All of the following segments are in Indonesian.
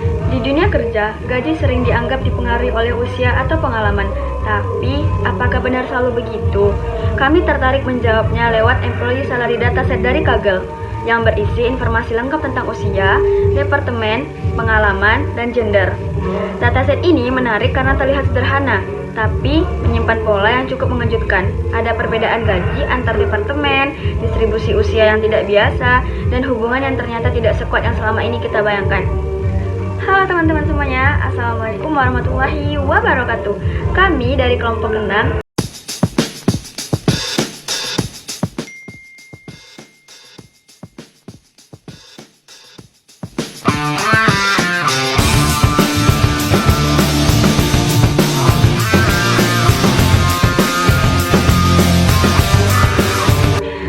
Di dunia kerja, gaji sering dianggap dipengaruhi oleh usia atau pengalaman. Tapi, apakah benar selalu begitu? Kami tertarik menjawabnya lewat Employee Salary Dataset dari Kaggle, yang berisi informasi lengkap tentang usia, departemen, pengalaman, dan gender. Dataset ini menarik karena terlihat sederhana, tapi menyimpan pola yang cukup mengejutkan. Ada perbedaan gaji antar departemen, distribusi usia yang tidak biasa, dan hubungan yang ternyata tidak sekuat yang selama ini kita bayangkan. Halo teman-teman semuanya, Assalamualaikum warahmatullahi wabarakatuh. Kami dari kelompok 6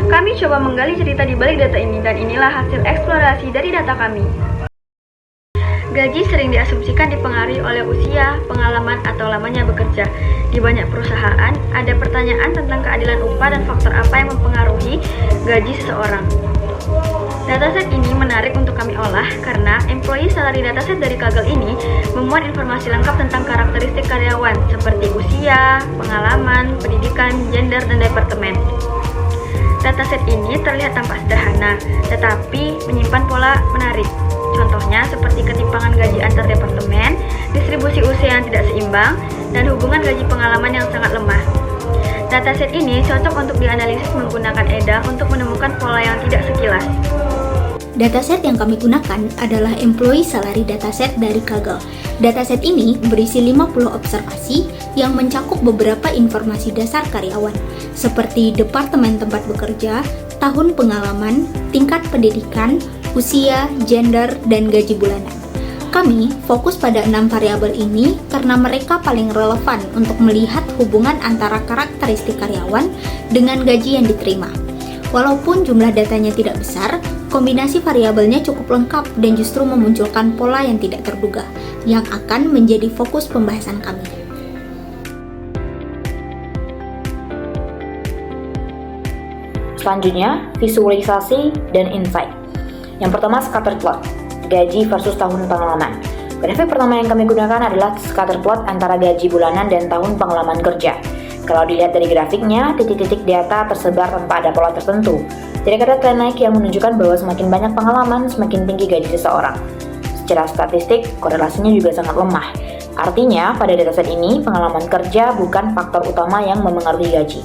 Kami coba menggali cerita di balik data ini, dan inilah hasil eksplorasi dari data kami. Gaji sering diasumsikan dipengaruhi oleh usia, pengalaman, atau lamanya bekerja. Di banyak perusahaan, ada pertanyaan tentang keadilan upah dan faktor apa yang mempengaruhi gaji seseorang. Dataset ini menarik untuk kami olah karena Employee Salary Dataset dari Kaggle ini memuat informasi lengkap tentang karakteristik karyawan seperti usia, pengalaman, pendidikan, gender, dan departemen. Dataset ini terlihat tampak sederhana, tetapi menyimpan pola menarik. Contohnya seperti ketimpangan gaji antar departemen, distribusi usia yang tidak seimbang, dan hubungan gaji pengalaman yang sangat lemah. Dataset ini cocok untuk dianalisis menggunakan EDA untuk menemukan pola yang tidak sekilas. Dataset yang kami gunakan adalah Employee Salary Dataset dari Kaggle. Dataset ini berisi 50 observasi yang mencakup beberapa informasi dasar karyawan, seperti departemen tempat bekerja, tahun pengalaman, tingkat pendidikan, usia, gender, dan gaji bulanan. Kami fokus pada 6 variabel ini karena mereka paling relevan untuk melihat hubungan antara karakteristik karyawan dengan gaji yang diterima. Walaupun jumlah datanya tidak besar, kombinasi variabelnya cukup lengkap dan justru memunculkan pola yang tidak terduga, yang akan menjadi fokus pembahasan kami. Selanjutnya, visualisasi dan insight. Yang pertama, scatter plot, gaji versus tahun pengalaman. Grafik pertama yang kami gunakan adalah scatter plot antara gaji bulanan dan tahun pengalaman kerja. Kalau dilihat dari grafiknya, titik-titik data tersebar tanpa ada pola tertentu. Tidak ada tren naik yang menunjukkan bahwa semakin banyak pengalaman, semakin tinggi gaji seseorang. Secara statistik, korelasinya juga sangat lemah. Artinya, pada dataset ini, pengalaman kerja bukan faktor utama yang memengaruhi gaji.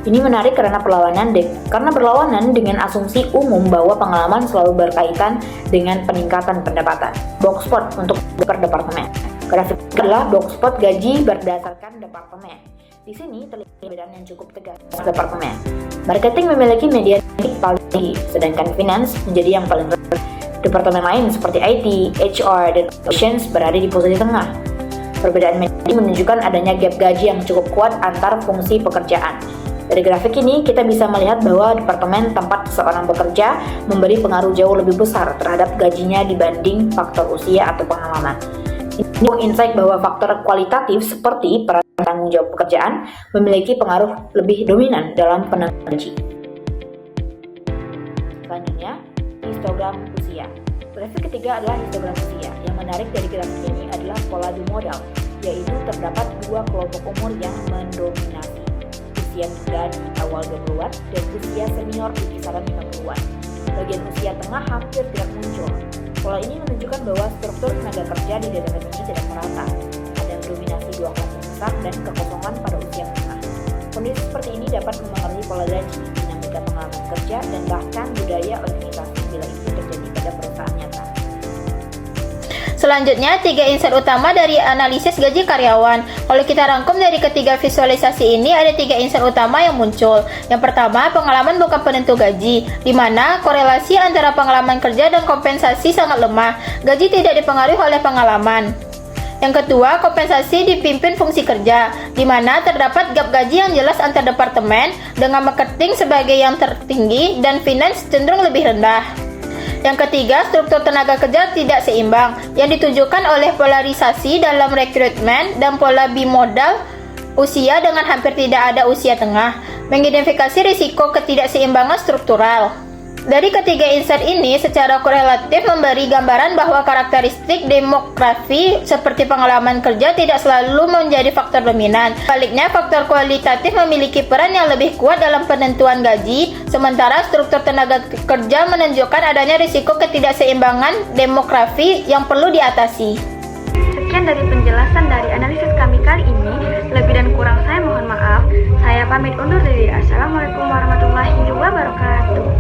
Ini menarik karena berlawanan dengan asumsi umum bahwa pengalaman selalu berkaitan dengan peningkatan pendapatan. Box plot untuk per departemen. Grafik adalah box plot gaji berdasarkan departemen. Di sini terlihat perbedaan yang cukup tegas departemen. Marketing memiliki median paling tinggi, sedangkan finance menjadi yang paling rendah. Departemen lain seperti IT, HR, dan operations berada di posisi tengah. Perbedaan median menunjukkan adanya gap gaji yang cukup kuat antar fungsi pekerjaan. Dari grafik ini, kita bisa melihat bahwa departemen tempat seseorang bekerja memberi pengaruh jauh lebih besar terhadap gajinya dibanding faktor usia atau pengalaman. Ini insight bahwa faktor kualitatif seperti peran tanggung jawab pekerjaan memiliki pengaruh lebih dominan dalam penentuan gaji. Selanjutnya, histogram usia. Grafik ketiga adalah histogram usia. Yang menarik dari grafik ini adalah pola dumodal, yaitu terdapat dua kelompok umur yang mendominasi. Usia muda di awal 20-an dan usia senior di kisaran 50-an. Bagian usia tengah hampir tidak muncul. Pola ini menunjukkan bahwa struktur tenaga kerja di dataset ini tidak merata. Ada dominasi dua kelas besar dan kekosongan pada usia tengah. Kondisi seperti ini dapat mempengaruhi pola gaji, dinamika pengalaman kerja, dan bahkan budaya organisasi bila itu terjadi pada perusahaan nyata. Selanjutnya, 3 insight utama dari analisis gaji karyawan. Kalau kita rangkum dari ketiga visualisasi ini, ada 3 insight utama yang muncul. Yang pertama, pengalaman bukan penentu gaji, di mana korelasi antara pengalaman kerja dan kompensasi sangat lemah. Gaji tidak dipengaruhi oleh pengalaman. Yang kedua, kompensasi dipimpin fungsi kerja, di mana terdapat gap gaji yang jelas antar departemen, dengan marketing sebagai yang tertinggi dan finance cenderung lebih rendah. Yang ketiga, struktur tenaga kerja tidak seimbang, yang ditujukan oleh polarisasi dalam rekrutmen dan pola bimodal usia dengan hampir tidak ada usia tengah, mengidentifikasi risiko ketidakseimbangan struktural. Dari ketiga insight ini secara korelatif memberi gambaran bahwa karakteristik demografi seperti pengalaman kerja tidak selalu menjadi faktor dominan. Sebaliknya, faktor kualitatif memiliki peran yang lebih kuat dalam penentuan gaji, sementara struktur tenaga kerja menunjukkan adanya risiko ketidakseimbangan demografi yang perlu diatasi. Sekian dari penjelasan dari analisis kami kali ini. Lebih dan kurang saya mohon maaf. Saya pamit undur diri. Assalamualaikum warahmatullahi wabarakatuh.